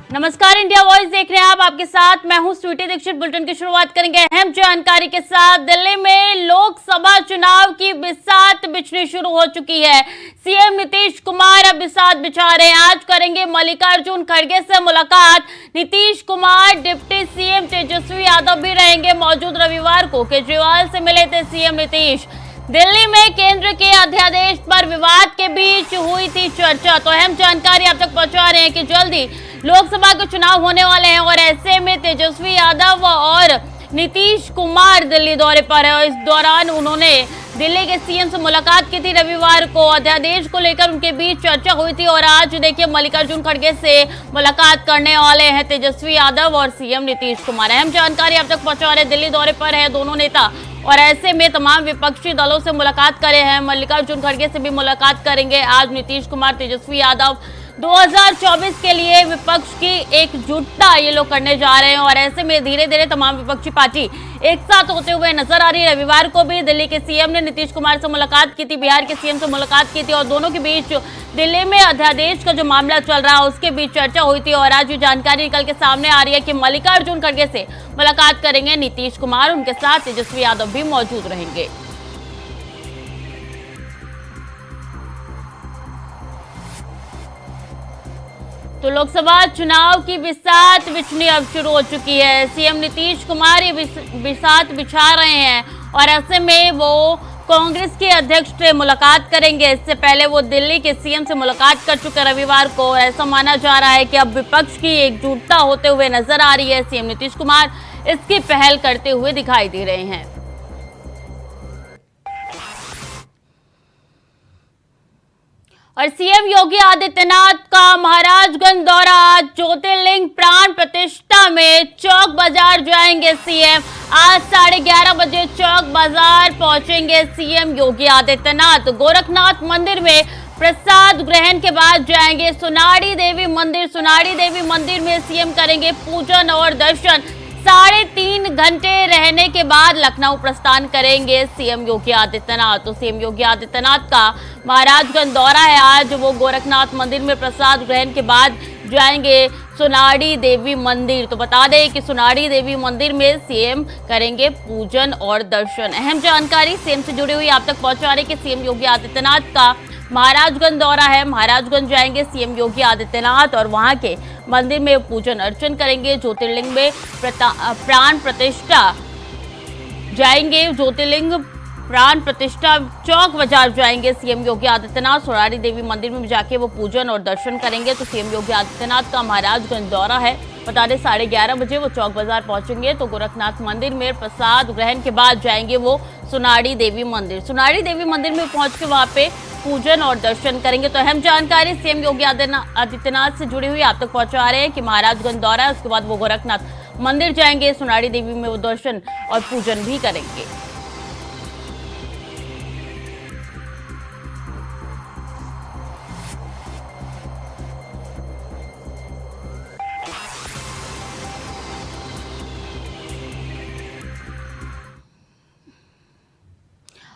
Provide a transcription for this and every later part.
नमस्कार, India voice देख रहे हैं आप। आपके साथ मैं हूं स्वीटी दीक्षित। बुलेटिन की शुरुआत करेंगे अहम जानकारी के साथ। दिल्ली में लोकसभा चुनाव की बिसात बिछनी शुरू हो चुकी है। सीएम नीतीश कुमार अब बिसात बिछा रहे हैं। आज करेंगे मल्लिकार्जुन खड़गे से मुलाकात। नीतीश कुमार, डिप्टी सीएम तेजस्वी यादव भी रहेंगे मौजूद। रविवार को केजरीवाल से मिले थे सीएम नीतीश। दिल्ली में केंद्र के अध्यादेश पर विवाद के बीच हुई थी चर्चा। तो अहम जानकारी आप तक पहुंचा रहे हैं कि जल्दी लोकसभा के चुनाव होने वाले हैं और ऐसे में तेजस्वी यादव और नीतीश कुमार दिल्ली दौरे पर है। इस दौरान उन्होंने दिल्ली के सीएम से मुलाकात की थी। रविवार को अध्यादेश को लेकर उनके बीच चर्चा हुई थी और आज देखिए मल्लिकार्जुन खड़गे से मुलाकात करने वाले हैं तेजस्वी यादव और सीएम नीतीश कुमार। अहम जानकारी आप तक पहुंचा रहे, दिल्ली दौरे पर है दोनों नेता और ऐसे में तमाम विपक्षी दलों से मुलाकात करे हैं। मल्लिकार्जुन खड़गे से भी मुलाकात करेंगे आज नीतीश कुमार, तेजस्वी यादव। 2024 के लिए विपक्ष की एकजुटता ये लोग करने जा रहे हैं और ऐसे में धीरे धीरे तमाम विपक्षी पार्टी एक साथ होते हुए नजर आ रही है। रविवार को भी दिल्ली के सीएम ने नीतीश कुमार से मुलाकात की थी, बिहार के सीएम से मुलाकात की थी और दोनों के बीच दिल्ली में अध्यादेश का जो मामला चल रहा है उसके बीच चर्चा हुई थी। और आज ये जानकारी निकल के सामने आ रही है कि मल्लिकार्जुन खड़गे से मुलाकात करेंगे नीतीश कुमार, उनके साथ तेजस्वी यादव भी मौजूद रहेंगे। तो लोकसभा चुनाव की बिसात बिछनी अब शुरू हो चुकी है। सीएम नीतीश कुमार ये बिसात बिछा रहे हैं और ऐसे में वो कांग्रेस के अध्यक्ष से मुलाकात करेंगे। इससे पहले वो दिल्ली के सीएम से मुलाकात कर चुके रविवार को। ऐसा माना जा रहा है कि अब विपक्ष की एकजुटता होते हुए नजर आ रही है। सीएम नीतीश कुमार इसकी पहल करते हुए दिखाई दे रहे हैं। और सीएम योगी आदित्यनाथ का महाराजगंज दौरा। आज ज्योतिर्लिंग प्राण प्रतिष्ठा में चौक बाजार जाएंगे सीएम। आज 11:30 बजे चौक बाजार पहुंचेंगे सीएम योगी आदित्यनाथ। गोरखनाथ मंदिर में प्रसाद ग्रहण के बाद जाएंगे सुनाड़ी देवी मंदिर। सुनाड़ी देवी मंदिर में सीएम करेंगे पूजन और दर्शन। 3.5 घंटे रहने के बाद लखनऊ प्रस्थान करेंगे सीएम योगी आदित्यनाथ। तो सीएम योगी आदित्यनाथ का महाराजगंज दौरा है। आज वो गोरखनाथ मंदिर में प्रसाद ग्रहण के बाद जाएंगे सुनाड़ी देवी मंदिर। तो बता दें कि सुनाड़ी देवी मंदिर में सीएम करेंगे पूजन और दर्शन। अहम जानकारी सीएम से जुड़ी हुई आप तक पहुंचा रहे कि सीएम योगी आदित्यनाथ का महाराजगंज दौरा है। महाराजगंज जाएंगे सीएम योगी आदित्यनाथ और वहां के मंदिर में पूजन अर्चन करेंगे। ज्योतिर्लिंग में प्राण प्रतिष्ठा जाएंगे। ज्योतिर्लिंग प्राण प्रतिष्ठा चौक बाजार जाएंगे सीएम योगी आदित्यनाथ। सुनाड़ी देवी मंदिर में जाके वो पूजन और दर्शन करेंगे। तो सीएम योगी आदित्यनाथ का महाराजगंज दौरा है। बता दें 11:30 बजे वो चौक बाजार पहुंचेंगे। तो गोरखनाथ मंदिर में प्रसाद ग्रहण के बाद जाएंगे वो सुनाड़ी देवी मंदिर। सुनाड़ी देवी मंदिर में पहुंच के वहां पे पूजन और दर्शन करेंगे। तो अहम जानकारी सीएम योगी आदित्यनाथ से जुड़ी हुई आप तक पहुंचा रहे हैं कि महाराजगंज दौरा है, उसके बाद वो गोरखनाथ मंदिर जाएंगे। सुनाड़ी देवी में वो दर्शन और पूजन भी करेंगे।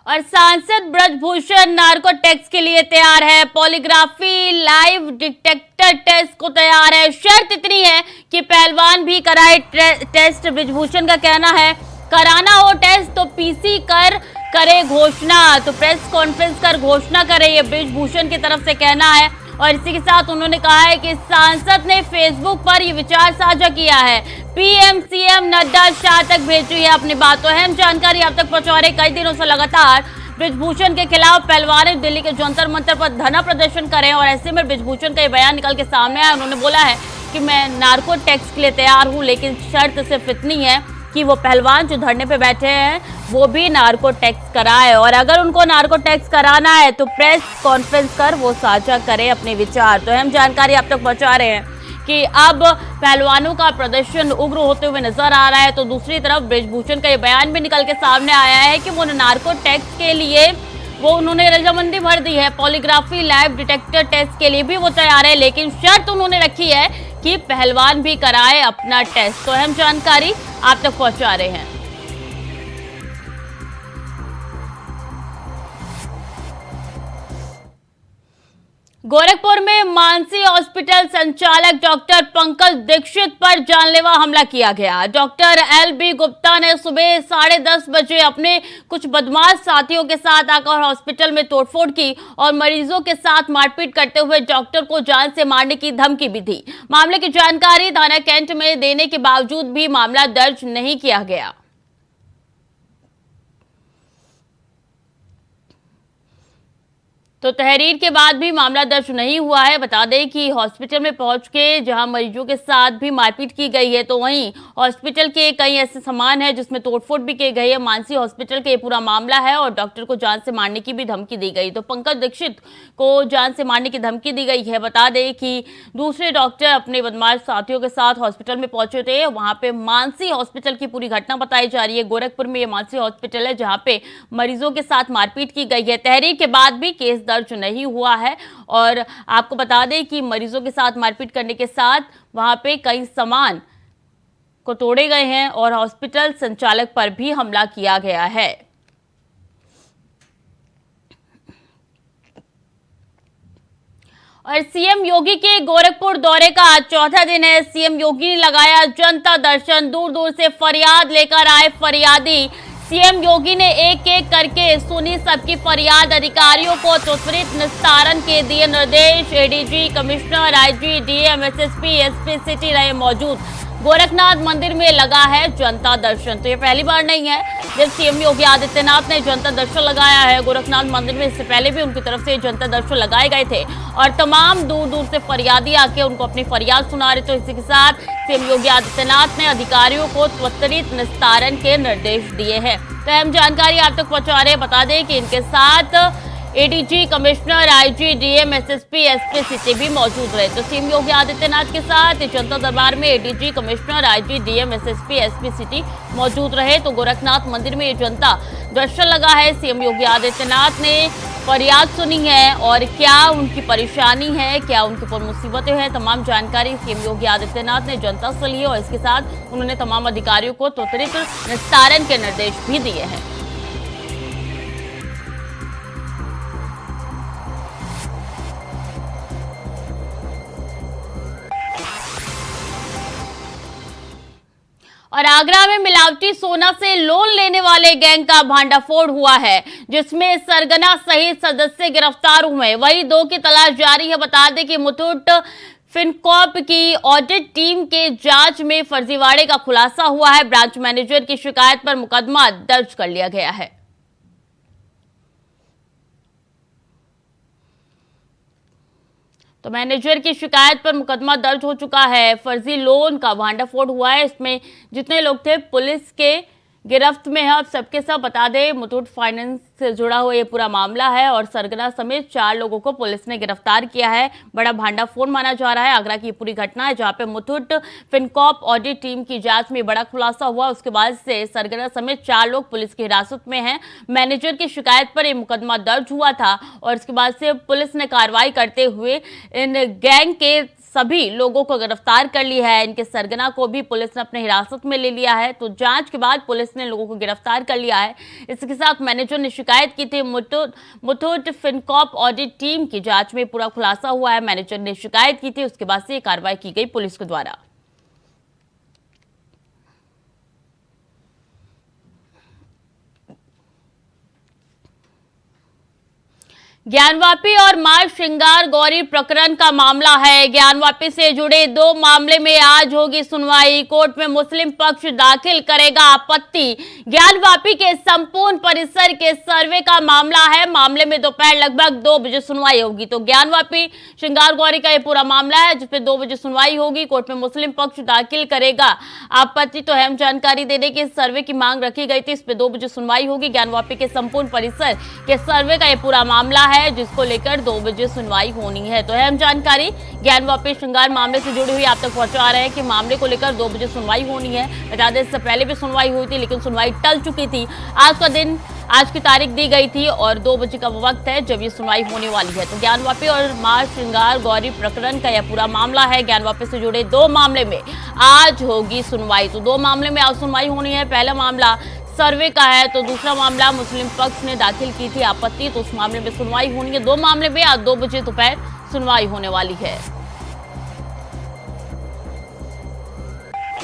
और सांसद ब्रजभूषण नार्को टेस्ट के लिए तैयार है। पॉलीग्राफी लाइव डिटेक्टर टेस्ट को तैयार है। शर्त इतनी है कि पहलवान भी कराए टेस्ट। ब्रजभूषण का कहना है कराना हो टेस्ट तो पीसी करे घोषणा। तो प्रेस कॉन्फ्रेंस कर घोषणा करे, ये ब्रजभूषण की तरफ से कहना है। और इसी के साथ उन्होंने कहा है कि सांसद ने फेसबुक पर ये विचार साझा किया है। पीएम सीएम नड्डा शाह तक भेजी है अपनी बात। तो अहम जानकारी आप तक पहुंचा रहे। कई दिनों से लगातार ब्रजभूषण के खिलाफ पहलवान दिल्ली के जंतर मंतर पर धरना प्रदर्शन करें और ऐसे में ब्रजभूषण का ये बयान निकल के सामने आया। उन्होंने बोला है कि मैं नार्को टैक्स के लिए तैयार हूँ, लेकिन शर्त सिर्फ इतनी है कि वो पहलवान जो धरने पे बैठे हैं वो भी नार्को टैक्स कराए। और अगर उनको नार्को टैक्स कराना है तो प्रेस कॉन्फ्रेंस कर वो साझा करें अपने विचार। तो अहम जानकारी आप तक पहुंचा रहे हैं कि अब पहलवानों का प्रदर्शन उग्र होते हुए नजर आ रहा है। तो दूसरी तरफ ब्रजभूषण का ये बयान भी निकल के सामने आया है कि वो नार्को टैक्स के लिए उन्होंने रजामंदी भर दी है। पॉलीग्राफी लाइव डिटेक्टर टेस्ट के लिए भी वो तैयार है, लेकिन शर्त उन्होंने रखी है कि पहलवान भी कराए अपना टेस्ट। तो अहम जानकारी आप तक पहुंचा रहे हैं। गोरखपुर में मानसी हॉस्पिटल संचालक डॉक्टर पंकज दीक्षित पर जानलेवा हमला किया गया। Doctor L.B.. गुप्ता ने सुबह 10:30 बजे अपने कुछ बदमाश साथियों के साथ आकर हॉस्पिटल में तोड़फोड़ की और मरीजों के साथ मारपीट करते हुए डॉक्टर को जान से मारने की धमकी भी दी। मामले की जानकारी थाना कैंट में देने के बावजूद भी मामला दर्ज नहीं किया गया। तो तहरीर के बाद भी मामला दर्ज नहीं हुआ है। बता दें कि हॉस्पिटल में पहुंच के जहां मरीजों के साथ भी मारपीट की गई है, तो वहीं हॉस्पिटल के कई ऐसे सामान है जिसमें तोड़फोड़ भी की गई है। मानसी हॉस्पिटल का ये पूरा मामला है और डॉक्टर को जान से मारने की भी धमकी दी गई। तो पंकज दीक्षित को जान से मारने की धमकी दी गई है। बता दें कि दूसरे डॉक्टर अपने बदमाश साथियों के साथ हॉस्पिटल में पहुंचे थे। वहां पे मानसी हॉस्पिटल की पूरी घटना बताई जा रही है। गोरखपुर में ये मानसी हॉस्पिटल है जहाँ पे मरीजों के साथ मारपीट की गई है। तहरीर के बाद भी केस दर्ज नहीं हुआ है और आपको बता दें कि मरीजों के साथ मारपीट करने के साथ वहां पे कई सामान को तोड़े गए हैं और हॉस्पिटल संचालक पर भी हमला किया गया है। और सीएम योगी के गोरखपुर दौरे का आज चौथा दिन है। सीएम योगी ने लगाया जनता दर्शन। दूर दूर से फरियाद लेकर आए फरियादी। सीएम योगी ने एक एक करके सुनी सबकी फरियाद। अधिकारियों को त्वरित निस्तारण के दिए निर्देश। ADG, commissioner, IG, DM, SSP, SP city रहे मौजूद। गोरखनाथ मंदिर में लगा है जनता दर्शन। तो ये पहली बार नहीं है जब सीएम योगी आदित्यनाथ ने जनता दर्शन लगाया है गोरखनाथ मंदिर में। इससे पहले भी उनकी तरफ से जनता दर्शन लगाए गए थे और तमाम दूर दूर से फरियादी आके उनको अपनी फरियाद सुना रहे। तो इसी के साथ सीएम योगी आदित्यनाथ ने अधिकारियों को त्वरित निस्तारण के निर्देश दिए हैं। तो अहम जानकारी आप तक पहुंचा रहे हैं। बता दें कि इनके साथ ADG, commissioner, IG, DM, SSP, SP city भी मौजूद रहे। तो सीएम योगी आदित्यनाथ के साथ जनता दरबार में ADG, commissioner, IG, DM, SSP, SP city मौजूद रहे। तो गोरखनाथ मंदिर में ये जनता दर्शन लगा है। सीएम योगी आदित्यनाथ ने फरियाद सुनी है और क्या उनकी परेशानी है, क्या उनके ऊपर मुसीबतें हैं, तमाम जानकारी सीएम योगी आदित्यनाथ ने जनता से ली और इसके साथ उन्होंने तमाम अधिकारियों को त्वरित निस्तारण के निर्देश भी दिए हैं। और आगरा में मिलावटी सोना से लोन लेने वाले गैंग का भांडाफोड़ हुआ है जिसमें सरगना सहित सदस्य गिरफ्तार हुए। वहीं 2 की तलाश जारी है। बता दें कि मुथूट फिनकॉर्प की ऑडिट टीम के जांच में फर्जीवाड़े का खुलासा हुआ है। ब्रांच मैनेजर की शिकायत पर मुकदमा दर्ज कर लिया गया है। तो मैनेजर की शिकायत पर मुकदमा दर्ज हो चुका है। फर्जी लोन का भांडाफोड़ हुआ है। इसमें जितने लोग थे पुलिस के गिरफ्त में है। अब सबके सब बता दें मुथूट फाइनेंस से जुड़ा हुआ ये पूरा मामला है और सरगना समेत 4 लोगों को पुलिस ने गिरफ्तार किया है। बड़ा भांडाफोड़ माना जा रहा है। आगरा की पूरी घटना है जहां पे मुथूट फिनकॉर्प ऑडिट टीम की जांच में बड़ा खुलासा हुआ। उसके बाद से सरगना समेत 4 लोग पुलिस की हिरासत में हैं। मैनेजर की शिकायत पर यह मुकदमा दर्ज हुआ था और इसके बाद से पुलिस ने कार्रवाई करते हुए इन गैंग के सभी लोगों को गिरफ्तार कर लिया है। इनके सरगना को भी पुलिस ने अपने हिरासत में ले लिया है। तो जांच के बाद पुलिस ने लोगों को गिरफ्तार कर लिया है। इसके साथ मैनेजर ने शिकायत की थी। मुथूट फिनकॉर्प ऑडिट टीम की जांच में पूरा खुलासा हुआ है। मैनेजर ने शिकायत की थी, उसके बाद से कार्रवाई की गई पुलिस के द्वारा। ज्ञानवापी और मां श्रृंगार गौरी प्रकरण का मामला है। ज्ञानवापी से जुड़े 2 मामले में आज होगी सुनवाई। कोर्ट में मुस्लिम पक्ष दाखिल करेगा आपत्ति। ज्ञानवापी के संपूर्ण परिसर के सर्वे का मामला है। मामले में दोपहर लगभग 2 बजे सुनवाई होगी। तो ज्ञानवापी श्रृंगार गौरी का ये पूरा मामला है जिसपे 2 बजे सुनवाई होगी। कोर्ट में मुस्लिम पक्ष दाखिल करेगा आपत्ति। तो अहम जानकारी देने की सर्वे की मांग रखी गई थी। इस पे 2 बजे सुनवाई होगी। ज्ञानवापी के संपूर्ण परिसर के सर्वे का ये पूरा मामला है जिसको लेकर 2 बजे सुनवाई होनी है। तो अहम जानकारी ज्ञानवापी श्रृंगार मामले से जुड़ी हुई आप तक पहुंचा रहे हैं कि मामले को लेकर 2 बजे सुनवाई होनी है। बता दें इससे पहले भी सुनवाई हुई थी लेकिन सुनवाई टल चुकी थी। आज की तारीख दी गई थी और 2 बजे का वक्त है जब ये सुनवाई होने वाली है। तो ज्ञानवापी और मां श्रृंगार गौरी प्रकरण का यह पूरा मामला है। ज्ञानवापी से जुड़े 2 मामले में आज होगी सुनवाई। तो 2 मामले में आज सुनवाई होनी है। पहला मामला सर्वे का है तो दूसरा मामला मुस्लिम पक्ष ने दाखिल की थी आपत्ति। तो उस मामले में सुनवाई होनी है। 2 मामले में आज 2 बजे दोपहर सुनवाई होने वाली है।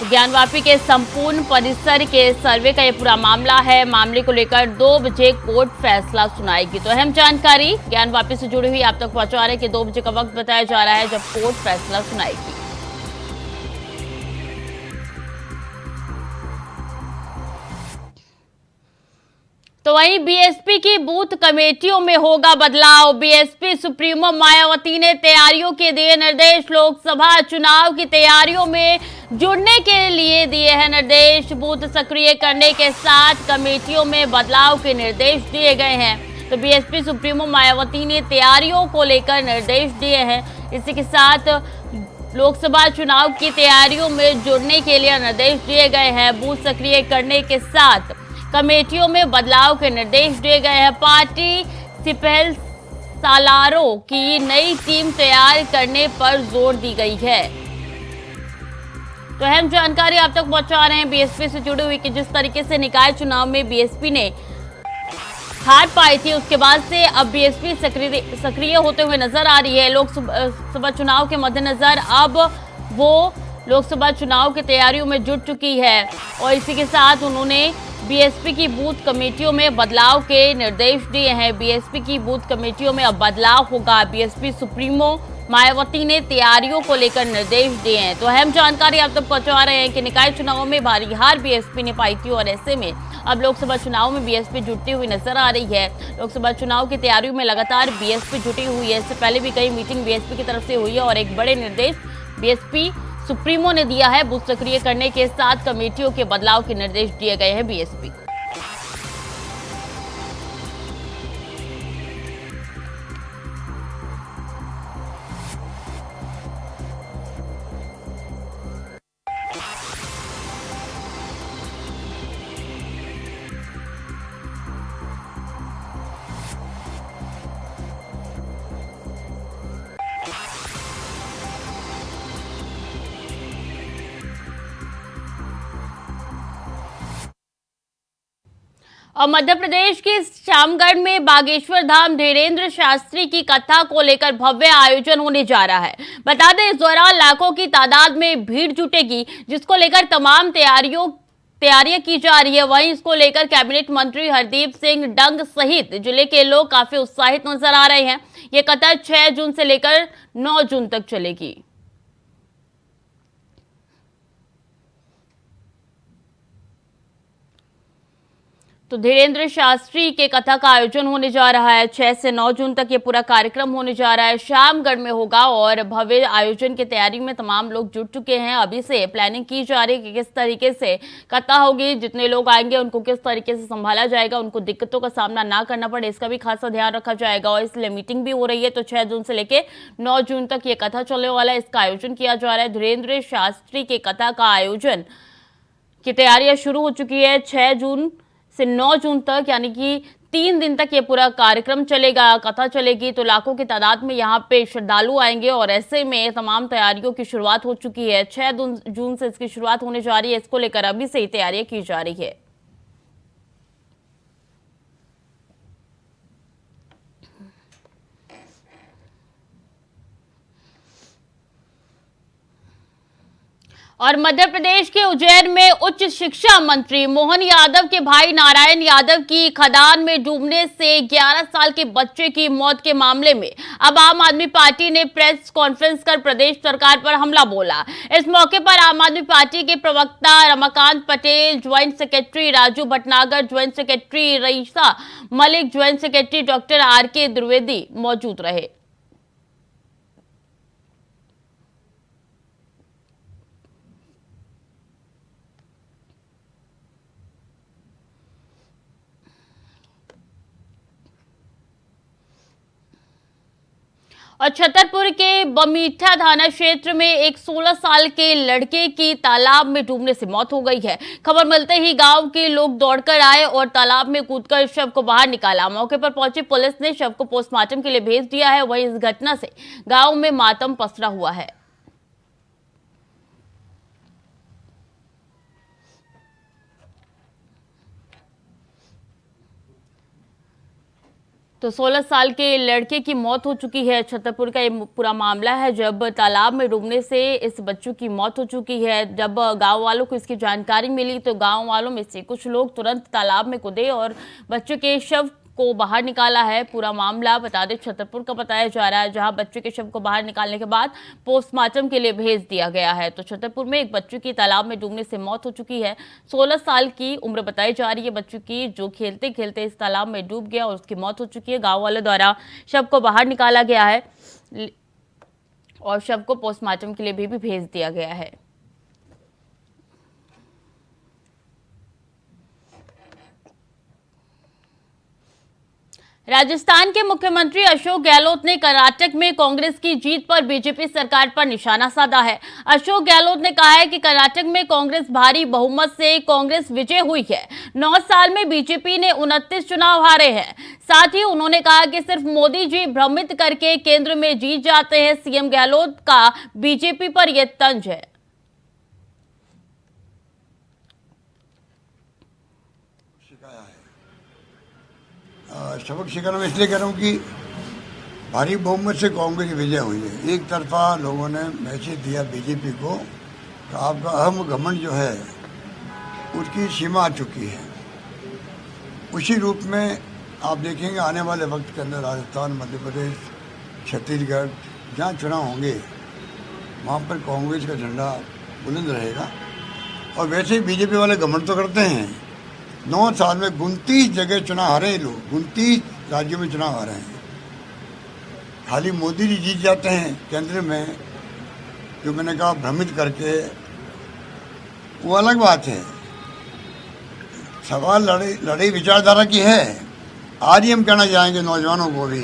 ज्ञानवापी के संपूर्ण परिसर के सर्वे का ये पूरा मामला है। मामले को लेकर 2 बजे कोर्ट फैसला सुनाएगी। तो अहम जानकारी ज्ञानवापी से जुड़ी हुई आप तक पहुंचा रहे हैं कि 2 बजे का वक्त बताया जा रहा है जब कोर्ट फैसला सुनाएगी। तो वहीं बीएसपी की बूथ कमेटियों में होगा बदलाव। बीएसपी सुप्रीमो मायावती ने तैयारियों के दिए निर्देश। लोकसभा चुनाव की तैयारियों में जुड़ने के लिए दिए हैं निर्देश। बूथ सक्रिय करने के साथ कमेटियों में बदलाव के निर्देश दिए गए हैं। तो बीएसपी सुप्रीमो मायावती ने तैयारियों को लेकर निर्देश दिए हैं। इसी के साथ लोकसभा चुनाव की तैयारियों में जुड़ने के लिए निर्देश दिए गए हैं। बूथ सक्रिय करने के साथ कमेटियों में बदलाव के निर्देश दिए गए हैं। पार्टी सिपहल सालारों की नई टीम तैयार करने पर जोर दी गई है। तो अहम जानकारी आप तक पहुंचा रहे हैं बीएसपी से जुड़ी हुई कि जिस तरीके से निकाय चुनाव में बीएसपी ने हार पाई थी, उसके बाद से अब बीएसपी सक्रिय होते हुए नजर आ रही है। लोकसभा चुनाव के मद्देनजर अब वो लोकसभा चुनाव की तैयारियों में जुट चुकी है और इसी के साथ उन्होंने बीएसपी की बूथ कमेटियों में बदलाव के निर्देश दिए हैं। बीएसपी की बूथ कमेटियों में अब बदलाव होगा। बीएसपी सुप्रीमो मायावती ने तैयारियों को लेकर निर्देश दिए हैं। तो अहम जानकारी आप तक पहुंचा रहे हैं कि निकाय चुनाव में भारी हार बीएसपी ने पाई थी और ऐसे में अब लोकसभा चुनाव में बीएसपी जुटती हुई नजर आ रही है। लोकसभा चुनाव की तैयारियों में लगातार बीएसपी जुटी हुई है। इससे पहले भी कई मीटिंग बीएसपी की तरफ से हुई है और एक बड़े निर्देश बीएसपी सुप्रीमो ने दिया है। बूथ सक्रिय करने के साथ कमेटियों के बदलाव के निर्देश दिए गए हैं बीएसपी को। और मध्य प्रदेश के श्यामगढ़ में बागेश्वर धाम धीरेन्द्र शास्त्री की कथा को लेकर भव्य आयोजन होने जा रहा है। बता दें, इस दौरान लाखों की तादाद में भीड़ जुटेगी, जिसको लेकर तमाम तैयारियां की जा रही है। वहीं इसको लेकर कैबिनेट मंत्री हरदीप सिंह डंग सहित जिले के लोग काफी उत्साहित नजर आ रहे हैं। ये कथा 6 जून से लेकर 9 जून तक चलेगी। तो धीरेन्द्र शास्त्री के कथा का आयोजन होने जा रहा है। 6 से 9 जून तक ये पूरा कार्यक्रम होने जा रहा है। श्यामगढ़ में होगा और भव्य आयोजन की तैयारी में तमाम लोग जुट चुके हैं। अभी से प्लानिंग की जा रही है कि किस तरीके से कथा होगी, जितने लोग आएंगे उनको किस तरीके से संभाला जाएगा, उनको दिक्कतों का सामना ना करना पड़े, इसका भी खासा ध्यान रखा जाएगा। और इसलिए मीटिंग भी हो रही है। तो 6 जून से लेकर 9 जून तक ये कथा चलने वाला है। इसका आयोजन किया जा रहा है। धीरेन्द्र शास्त्री के कथा का आयोजन की तैयारियां शुरू हो चुकी है। 6 जून से 9 जून तक यानी कि 3 दिन तक ये पूरा कार्यक्रम चलेगा, कथा चलेगी। तो लाखों की तादाद में यहाँ पे श्रद्धालु आएंगे और ऐसे में तमाम तैयारियों की शुरुआत हो चुकी है। 6 जून से इसकी शुरुआत होने जा रही है। इसको लेकर अभी से ही तैयारियां की जा रही है। और मध्य प्रदेश के उज्जैन में उच्च शिक्षा मंत्री मोहन यादव के भाई नारायण यादव की खदान में डूबने से 11 साल के बच्चे की मौत के मामले में अब आम आदमी पार्टी ने प्रेस कॉन्फ्रेंस कर प्रदेश सरकार पर हमला बोला। इस मौके पर आम आदमी पार्टी के प्रवक्ता Ramakant Patel, joint secretary Raju Bhatnagar, joint secretary Raisa Malik, joint secretary doctor R K. Dwivedi मौजूद रहे। और छतरपुर के बमीठा थाना क्षेत्र में एक 16 साल के लड़के की तालाब में डूबने से मौत हो गई है। खबर मिलते ही गांव के लोग दौड़कर आए और तालाब में कूदकर शव को बाहर निकाला। मौके पर पहुंची पुलिस ने शव को पोस्टमार्टम के लिए भेज दिया है। वहीं इस घटना से गांव में मातम पसरा हुआ है। तो 16 साल के लड़के की मौत हो चुकी है। छतरपुर का ये पूरा मामला है, जब तालाब में डूबने से इस बच्चों की मौत हो चुकी है। जब गांव वालों को इसकी जानकारी मिली तो गांव वालों में से कुछ लोग तुरंत तालाब में कूदे और बच्चे के शव को बाहर निकाला है। पूरा मामला बता दें छतरपुर का बताया जा रहा है, जहां बच्चे के शव को बाहर निकालने के बाद पोस्टमार्टम के लिए भेज दिया गया है। तो छतरपुर में एक बच्चे की तालाब में डूबने से मौत हो चुकी है। 16 साल की उम्र बताई जा रही है बच्चों की, जो खेलते खेलते इस तालाब में डूब गया और उसकी मौत हो चुकी है। गाँव वालों द्वारा शव को बाहर निकाला गया है और शव को पोस्टमार्टम के लिए भी भेज दिया गया है। राजस्थान के मुख्यमंत्री अशोक गहलोत ने कर्नाटक में कांग्रेस की जीत पर बीजेपी सरकार पर निशाना साधा है। अशोक गहलोत ने कहा है कि कर्नाटक में कांग्रेस भारी बहुमत से कांग्रेस विजय हुई है। 9 साल में बीजेपी ने 29 चुनाव हारे हैं। साथ ही उन्होंने कहा कि सिर्फ मोदी जी भ्रमित करके केंद्र में जीत जाते हैं। सीएम गहलोत का बीजेपी पर यह तंज है। सबक सिखाना मैं इसलिए कह रहा हूँ कि भारी बहुमत से कांग्रेस की विजय हुई है। एक तरफा लोगों ने मैसेज दिया बीजेपी को कि आपका अहम घमंड जो है उसकी सीमा आ चुकी है। उसी रूप में आप देखेंगे आने वाले वक्त के अंदर राजस्थान, मध्य प्रदेश, छत्तीसगढ़ जहाँ चुनाव होंगे वहाँ पर कांग्रेस का झंडा बुलंद रहेगा। और वैसे ही बीजेपी वाले घमंड तो करते हैं। 9 साल में 29 जगह चुनाव हारे हैं लोग, 29 राज्यों में चुनाव हारे हैं। खाली मोदी जी जीत जाते हैं केंद्र में, जो मैंने कहा भ्रमित करके, वो अलग बात है। सवाल लड़ाई विचारधारा की है। आज ही हम कहना चाहेंगे नौजवानों को भी,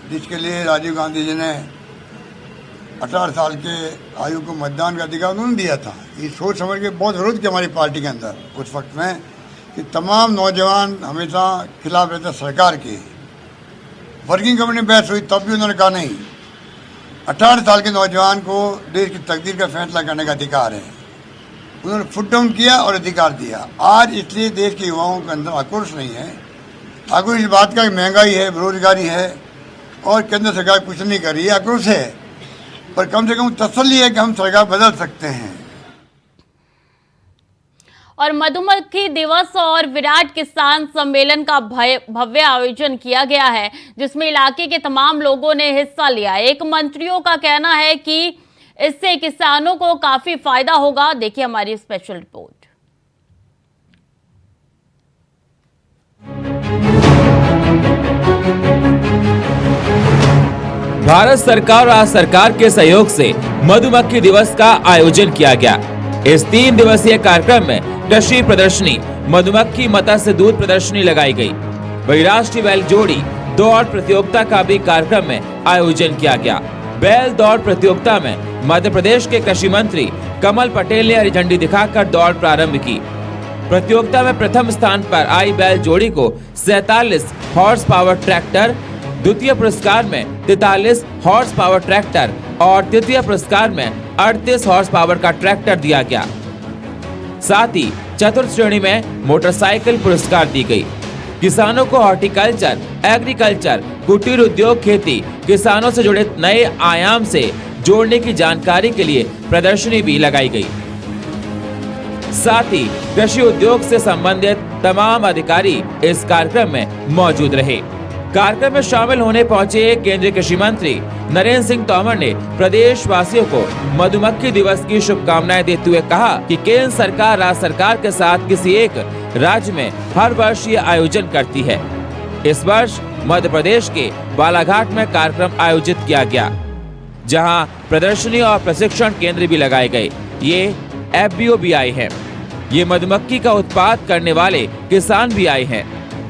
जिसके लिए राजीव गांधी जी ने 18 साल के आयु को मतदान का अधिकार उन्होंने दिया था। ये सोच समझ के बहुत विरोध किया हमारी पार्टी के अंदर उस वक्त में कि तमाम नौजवान हमेशा खिलाफ रहते सरकार के। वर्किंग कमेटी में बहस हुई तब भी उन्होंने कहा नहीं, 18 साल के नौजवान को देश की तकदीर का फैसला करने का अधिकार है। उन्होंने फुट डाउन किया और अधिकार दिया। आज इसलिए देश के युवाओं के अंदर आक्रोश नहीं है। आक्रोश इस बात का कि महंगाई है, बेरोजगारी है और केंद्र सरकार कुछ नहीं कर रही है, आक्रोश है। पर कम से कम तसल्ली है कि हम सरकार बदल सकते हैं। और मधुमक्खी दिवस और विराट किसान सम्मेलन का भव्य आयोजन किया गया है, जिसमें इलाके के तमाम लोगों ने हिस्सा लिया। एक मंत्रियों का कहना है कि इससे किसानों को काफी फायदा होगा। देखिए हमारी स्पेशल रिपोर्ट। भारत सरकार और राज्य सरकार के सहयोग से मधुमक्खी दिवस का आयोजन किया गया। इस 3 दिवसीय कार्यक्रम में कृषि प्रदर्शनी, मधुमक्खी मत्स्य दूध प्रदर्शनी लगाई गई। वही राष्ट्रीय बैल जोड़ी दौड़ प्रतियोगिता का भी कार्यक्रम में आयोजन किया गया। बैल दौड़ प्रतियोगिता में मध्य प्रदेश के कृषि मंत्री कमल पटेल ने हरी झंडी दिखाकर दौड़ प्रारंभ की। प्रतियोगिता में प्रथम स्थान पर आई बैल जोड़ी को 47 हॉर्स पावर ट्रैक्टर, द्वितीय पुरस्कार में 43 हॉर्स पावर ट्रैक्टर और तृतीय पुरस्कार में 38 हॉर्स पावर का ट्रैक्टर दिया गया। साथ ही चतुर्थ श्रेणी में मोटरसाइकिल पुरस्कार दी गई। किसानों को हॉर्टिकल्चर, एग्रीकल्चर, कुटीर उद्योग, खेती, किसानों से जुड़े नए आयाम से जोड़ने की जानकारी के लिए प्रदर्शनी भी लगाई गई। साथ ही कृषि उद्योग से संबंधित तमाम अधिकारी इस कार्यक्रम में मौजूद रहे। कार्यक्रम में शामिल होने पहुंचे केंद्रीय कृषि मंत्री नरेंद्र सिंह तोमर ने प्रदेश वासियों को मधुमक्खी दिवस की शुभकामनाएं देते हुए कहा कि केंद्र सरकार राज्य सरकार के साथ किसी एक राज्य में हर वर्ष ये आयोजन करती है। इस वर्ष मध्य प्रदेश के बालाघाट में कार्यक्रम आयोजित किया गया, जहां प्रदर्शनी और प्रशिक्षण केंद्र भी लगाए गए। ये FBO भी आए हैं। ये मधुमक्खी का उत्पाद करने वाले किसान भी आए हैं।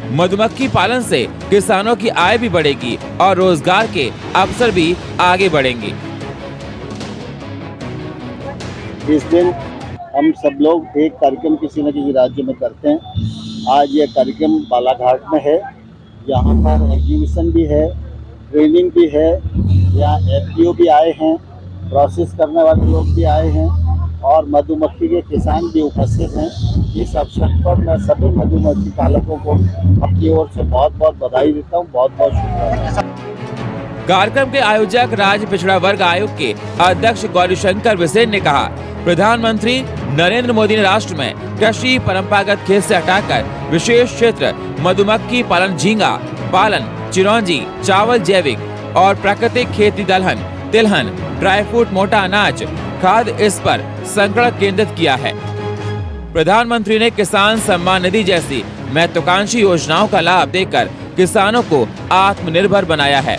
मधुमक्खी पालन से किसानों की आय भी बढ़ेगी और रोजगार के अवसर भी आगे बढ़ेंगे। इस दिन हम सब लोग एक कार्यक्रम किसी न किसी राज्य में करते हैं। आज ये कार्यक्रम बालाघाट में है। यहाँ पर एग्जीबिशन भी है, ट्रेनिंग भी है। यहाँ FBO भी आए हैं, प्रोसेस करने वाले लोग भी आए हैं और मधुमक्खी के किसान भी उपस्थित हैं। इस अवसर पर मैं सभी मधुमक्खी पालकों को अपनी ओर से बहुत बहुत बधाई देता हूँ, बहुत बहुत शुभकामनाएं। कार्यक्रम के आयोजक राज्य पिछड़ा वर्ग आयोग के अध्यक्ष गौरीशंकर बिसेन ने कहा, प्रधानमंत्री नरेंद्र मोदी ने राष्ट्र में कृषि परंपरागत खेत से हटाकर विशेष क्षेत्र मधुमक्खी पालन, झींगा पालन, चिरौंजी, चावल जैविक और प्राकृतिक खेती, दलहन, तिलहन, ड्राई फ्रूट, मोटा अनाज, खाद इस पर संकल्प केंद्रित किया है। प्रधानमंत्री ने किसान सम्मान निधि जैसी महत्वाकांक्षी योजनाओं का लाभ देकर किसानों को आत्मनिर्भर बनाया है,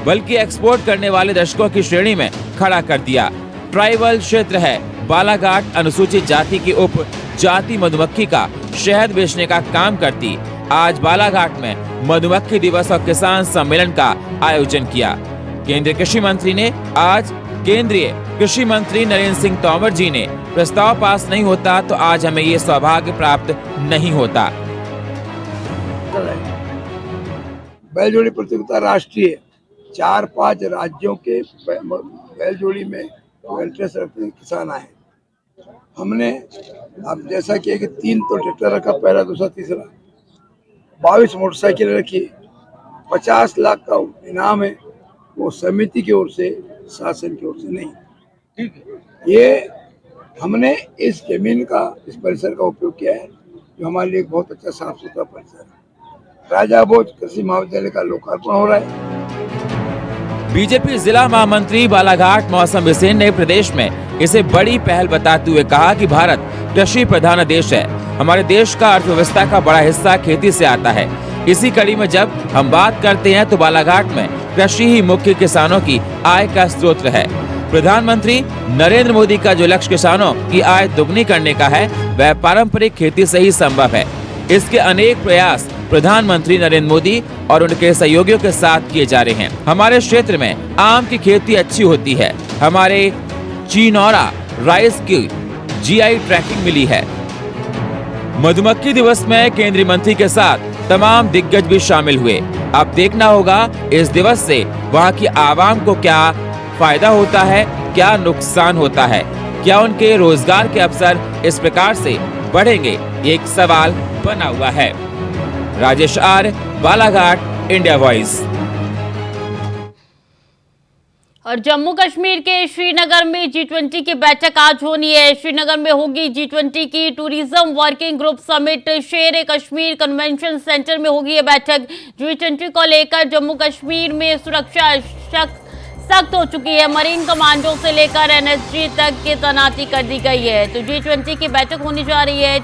बल्कि एक्सपोर्ट करने वाले दर्शकों की श्रेणी में खड़ा कर दिया। ट्राइबल क्षेत्र है बालाघाट अनुसूचित जाति की उप जाति मधुमक्खी का शहद बेचने का काम करती। आज बालाघाट में मधुमक्खी दिवस और किसान सम्मेलन का आयोजन किया। केंद्रीय कृषि मंत्री ने आज केंद्रीय कृषि मंत्री नरेंद्र सिंह तोमर जी ने प्रस्ताव पास नहीं होता तो आज हमें ये सौभाग्य प्राप्त नहीं होता। बैलजोड़ी प्रतियोगिता राष्ट्रीय 4-5 राज्यों के बैलजोड़ी में इंटरेस्ट रखते किसान आए। हमने अब जैसा किया कि 3 तो ट्रैक्टर रखा, पहला, दूसरा, तीसरा, 22 मोटरसाइकिल रखी, 50 लाख का इनाम है। वो समिति की ओर से, शासन की ओर से नहीं। ठीक है, ये हमने इस जमीन का, इस परिसर का उपयोग किया है, जो हमारे लिए बहुत अच्छा साफ सुथरा परिसर है। राजा भोज कृषि महाविद्यालय का लोकार्पण हो रहा है। बीजेपी जिला महामंत्री बालाघाट मौसम बिसेन ने प्रदेश में इसे बड़ी पहल बताते हुए कहा कि भारत कृषि प्रधान देश है। हमारे देश का अर्थव्यवस्था का बड़ा हिस्सा खेती से आता है। इसी कड़ी में जब हम बात करते हैं तो बालाघाट में कृषि ही मुख्य किसानों की आय का स्रोत है। प्रधानमंत्री नरेंद्र मोदी का जो लक्ष्य किसानों की आय दुगनी करने का है, वह पारंपरिक खेती से ही संभव है। इसके अनेक प्रयास प्रधानमंत्री नरेंद्र मोदी और उनके सहयोगियों के साथ किए जा रहे हैं। हमारे क्षेत्र में आम की खेती अच्छी होती है। हमारे चिनौरा राइस की जीआई ट्रैकिंग मिली है। मधुमक्खी दिवस में केंद्रीय मंत्री के साथ तमाम दिग्गज भी शामिल हुए। अब देखना होगा इस दिवस से वहां की आवाम को क्या फायदा होता है, क्या नुकसान होता है, क्या उनके रोजगार के अवसर इस प्रकार से बढ़ेंगे, एक सवाल बना हुआ है। Rajesh R, Balaghat, India voice. और जम्मू कश्मीर के श्रीनगर में G20 की बैठक आज होनी है। श्रीनगर में होगी G20 की टूरिज्म वर्किंग ग्रुप समिट। शेर कश्मीर कन्वेंशन सेंटर में होगी ये बैठक। G20 को लेकर जम्मू कश्मीर में सुरक्षा सख्त हो चुकी है। मरीन कमांडो से लेकर NSG तक की तैनाती कर दी गई है। तो G20 की बैठक होने जा रही है।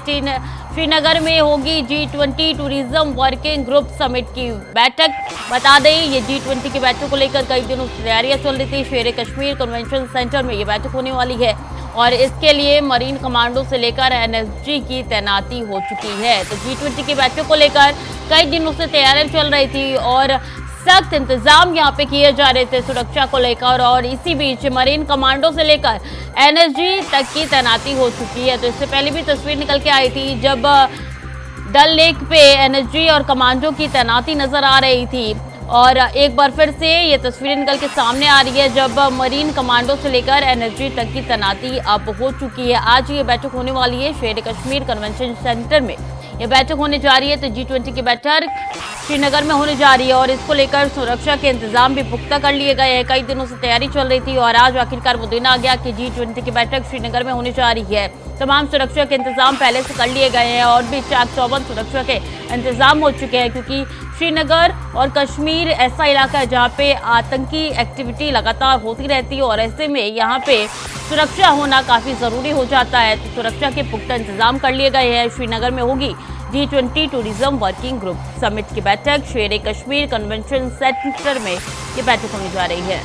श्रीनगर में होगी G20 tourism working group summit की बैठक। बता दें, ये G20 की बैठक को लेकर कई दिनों से तैयारियां चल रही थी। शेर कश्मीर कन्वेंशन सेंटर में ये बैठक होने वाली है और इसके लिए मरीन कमांडो से लेकर NSG की तैनाती हो चुकी है। तो G20 की बैठक को लेकर कई दिनों से तैयारियां चल रही थी और सख्त इंतजाम यहाँ पे किए जा रहे थे सुरक्षा को लेकर। और इसी बीच मरीन कमांडो से लेकर NSG तक की तैनाती हो चुकी है। तो इससे पहले भी तस्वीर निकल के आई थी जब डल लेक पे NSG और कमांडो की तैनाती नजर आ रही थी। और एक बार फिर से ये तस्वीरें निकल के सामने आ रही है जब मरीन कमांडो से लेकर NSG तक की तैनाती अब हो चुकी है। आज ये बैठक होने वाली है शेर कश्मीर कन्वेंशन सेंटर में। ये बैठक होने जा रही है। तो G20 की बैठक श्रीनगर में होने जा रही है और इसको लेकर सुरक्षा के इंतजाम भी पुख्ता कर लिए गए हैं। कई दिनों से तैयारी चल रही थी और आज आखिरकार वो दिन आ गया कि G20 की बैठक श्रीनगर में होने जा रही है। तमाम सुरक्षा के इंतजाम पहले से कर लिए गए हैं और भी चाक चौबंद सुरक्षा के इंतजाम हो चुके हैं, क्योंकि श्रीनगर और कश्मीर ऐसा इलाका है जहाँ पे आतंकी एक्टिविटी लगातार होती रहती है और ऐसे में यहाँ पे सुरक्षा होना काफ़ी ज़रूरी हो जाता है। तो सुरक्षा के पुख्ता इंतजाम कर लिए गए हैं। श्रीनगर में होगी G20 tourism working group summit की बैठक। शेर कश्मीर कन्वेंशन सेंटर में ये बैठक होने जा रही है।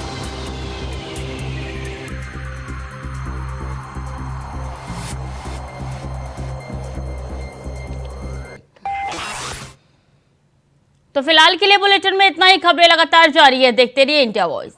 तो फिलहाल के लिए बुलेटिन में इतना ही। खबरें लगातार जारी है, देखते रहिए इंडिया वॉइस।